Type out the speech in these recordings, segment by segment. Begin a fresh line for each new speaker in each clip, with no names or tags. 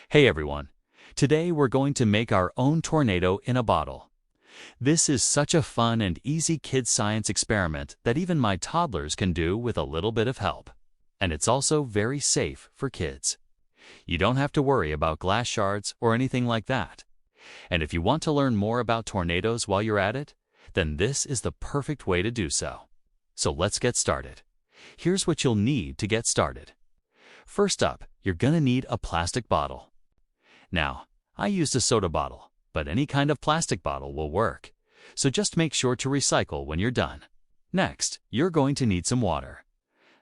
Hey everyone! Today we're going to make our own tornado in a bottle. This is such a fun and easy kid science experiment that even my toddlers can do with a little bit of help. And it's also very safe for kids. You don't have to worry about glass shards or anything like that. And if you want to learn more about tornadoes while you're at it, then this is the perfect way to do so. So let's get started. Here's what you'll need to get started. First up, you're gonna need a plastic bottle. Now, I used a soda bottle, but any kind of plastic bottle will work, so just make sure to recycle when you're done. Next, you're going to need some water.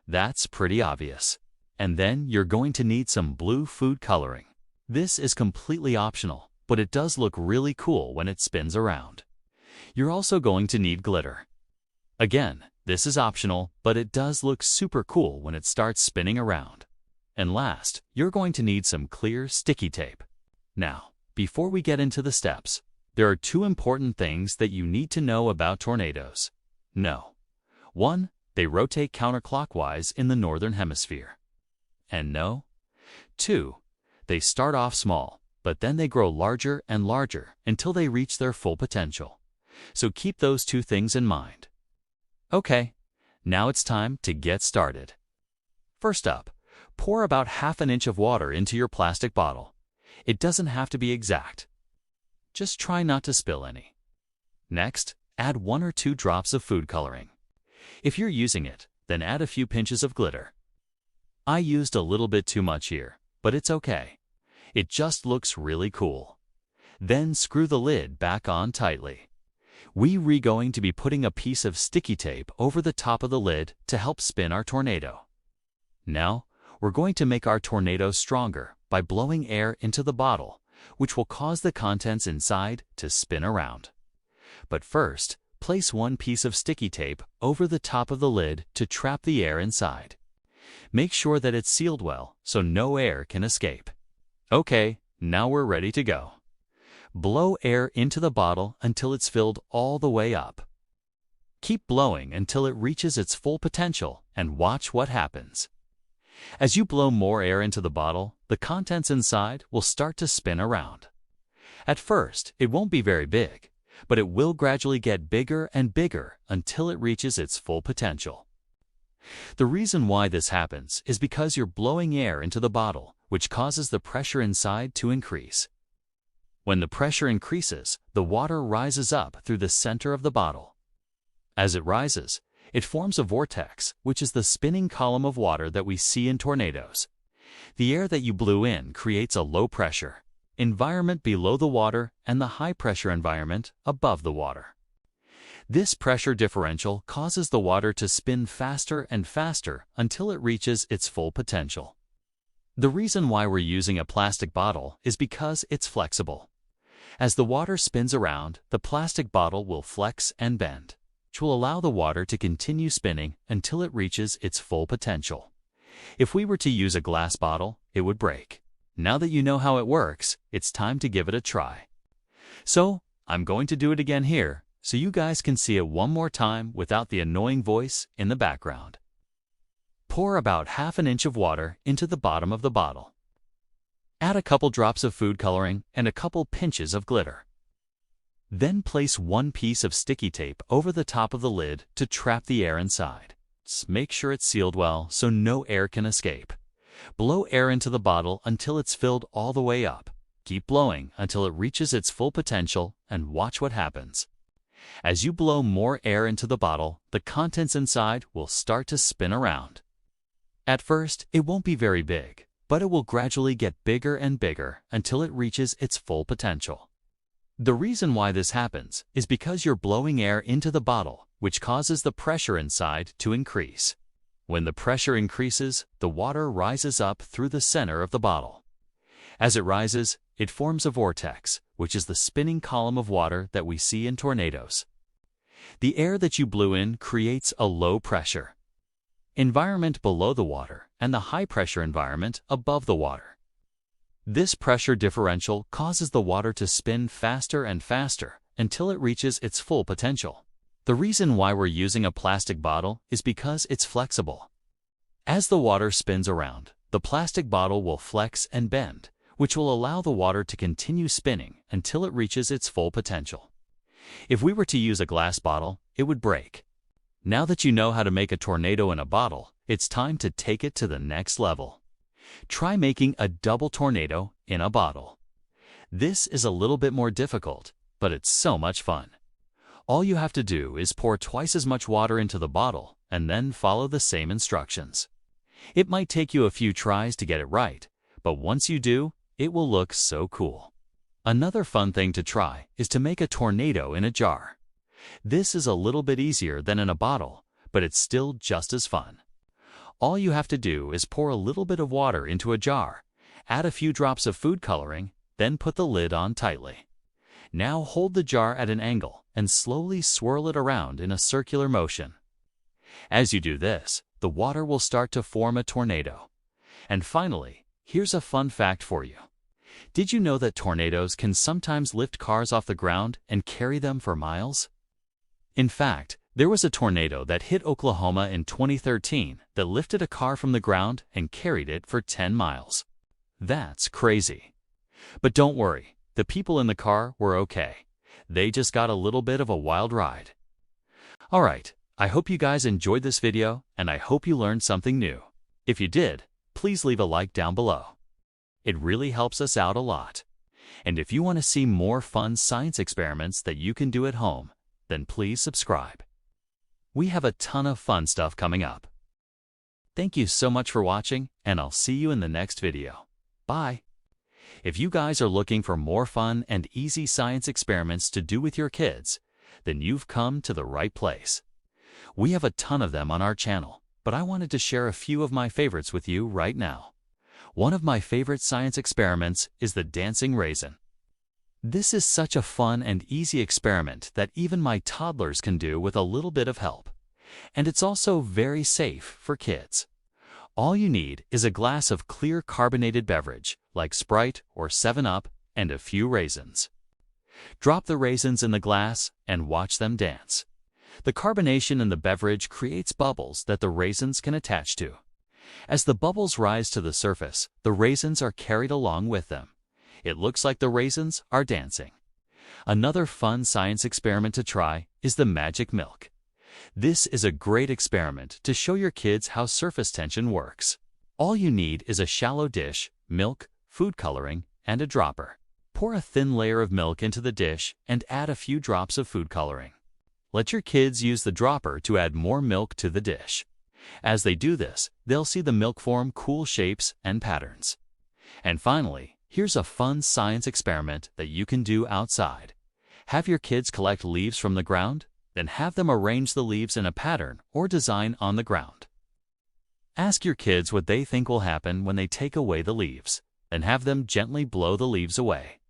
That's pretty obvious. And then you're going to need some blue food coloring. This is completely optional, but it does look really cool when it spins around. You're also going to need glitter. Again, this is optional, but it does look super cool when it starts spinning around. And last, you're going to need some clear sticky tape. Now, before we get into the steps, there are two important things that you need to know about tornadoes. No. 1. They rotate counterclockwise in the northern hemisphere. And no. 2. They start off small, but then they grow larger and larger until they reach their full potential. So keep those two things in mind. Okay, now it's time to get started. First up, pour about ½ inch of water into your plastic bottle. It doesn't have to be exact. Just try not to spill any. Next, add 1 or 2 drops of food coloring. If you're using it, then add a few pinches of glitter. I used a little bit too much here, but it's okay. It just looks really cool. Then screw the lid back on tightly. We're going to be putting a piece of sticky tape over the top of the lid to help spin our tornado. Now, we're going to make our tornado stronger by blowing air into the bottle, which will cause the contents inside to spin around. But first, place 1 piece of sticky tape over the top of the lid to trap the air inside. Make sure that it's sealed well so no air can escape. Okay, now we're ready to go. Blow air into the bottle until it's filled all the way up. Keep blowing until it reaches its full potential and watch what happens. As you blow more air into the bottle, the contents inside will start to spin around. At first, it won't be very big, but it will gradually get bigger and bigger until it reaches its full potential. The reason why this happens is because you're blowing air into the bottle, which causes the pressure inside to increase. When the pressure increases, the water rises up through the center of the bottle. As it rises, it forms a vortex, which is the spinning column of water that we see in tornadoes. The air that you blew in creates a low-pressure environment below the water and the high-pressure environment above the water. This pressure differential causes the water to spin faster and faster until it reaches its full potential. The reason why we're using a plastic bottle is because it's flexible. As the water spins around, the plastic bottle will flex and bend, which will allow the water to continue spinning until it reaches its full potential. If we were to use a glass bottle, it would break. Now that you know how it works, it's time to give it a try. So, I'm going to do it again here, so you guys can see it one more time without the annoying voice in the background. Pour about ½ inch of water into the bottom of the bottle. Add a couple drops of food coloring and a couple pinches of glitter. Then place 1 piece of sticky tape over the top of the lid to trap the air inside. Just make sure it's sealed well so no air can escape. Blow air into the bottle until it's filled all the way up. Keep blowing until it reaches its full potential and watch what happens. As you blow more air into the bottle, the contents inside will start to spin around. At first, it won't be very big, but it will gradually get bigger and bigger until it reaches its full potential. The reason why this happens is because you're blowing air into the bottle, which causes the pressure inside to increase. When the pressure increases, the water rises up through the center of the bottle. As it rises, it forms a vortex, which is the spinning column of water that we see in tornadoes. The air that you blew in creates a low pressure environment below the water and the high pressure environment above the water. This pressure differential causes the water to spin faster and faster until it reaches its full potential. The reason why we're using a plastic bottle is because it's flexible. As the water spins around, the plastic bottle will flex and bend, which will allow the water to continue spinning until it reaches its full potential. If we were to use a glass bottle, it would break. Now that you know how to make a tornado in a bottle, it's time to take it to the next level. Try making a double tornado in a bottle. This is a little bit more difficult, but it's so much fun. All you have to do is pour twice as much water into the bottle and then follow the same instructions. It might take you a few tries to get it right, but once you do, it will look so cool. Another fun thing to try is to make a tornado in a jar. This is a little bit easier than in a bottle, but it's still just as fun. All you have to do is pour a little bit of water into a jar, add a few drops of food coloring, then put the lid on tightly. Now hold the jar at an angle and slowly swirl it around in a circular motion. As you do this, the water will start to form a tornado. And finally, here's a fun fact for you. Did you know that tornadoes can sometimes lift cars off the ground and carry them for miles? In fact, there was a tornado that hit Oklahoma in 2013 that lifted a car from the ground and carried it for 10 miles. That's crazy. But don't worry, the people in the car were okay. They just got a little bit of a wild ride. Alright, I hope you guys enjoyed this video and I hope you learned something new. If you did, please leave a like down below. It really helps us out a lot. And if you want to see more fun science experiments that you can do at home, then please subscribe. We have a ton of fun stuff coming up. Thank you so much for watching, and I'll see you in the next video. Bye! If you guys are looking for more fun and easy science experiments to do with your kids, then you've come to the right place. We have a ton of them on our channel, but I wanted to share a few of my favorites with you right now. One of my favorite science experiments is the dancing raisin. This is such a fun and easy experiment that even my toddlers can do with a little bit of help. And it's also very safe for kids. All you need is a glass of clear carbonated beverage, like Sprite or 7-Up, and a few raisins. Drop the raisins in the glass and watch them dance. The carbonation in the beverage creates bubbles that the raisins can attach to. As the bubbles rise to the surface, the raisins are carried along with them. It looks like the raisins are dancing. Another fun science experiment to try is the magic milk. This is a great experiment to show your kids how surface tension works. All you need is a shallow dish, milk, food coloring, and a dropper. Pour a thin layer of milk into the dish and add a few drops of food coloring. Let your kids use the dropper to add more milk to the dish. As they do this, they'll see the milk form cool shapes and patterns. And finally, here's a fun science experiment that you can do outside. Have your kids collect leaves from the ground, then have them arrange the leaves in a pattern or design on the ground. Ask your kids what they think will happen when they take away the leaves, then have them gently blow the leaves away.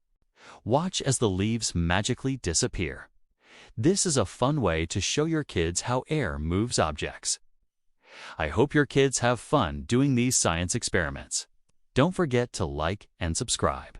Watch as the leaves magically disappear. This is a fun way to show your kids how air moves objects. I hope your kids have fun doing these science experiments. Don't forget to like and subscribe.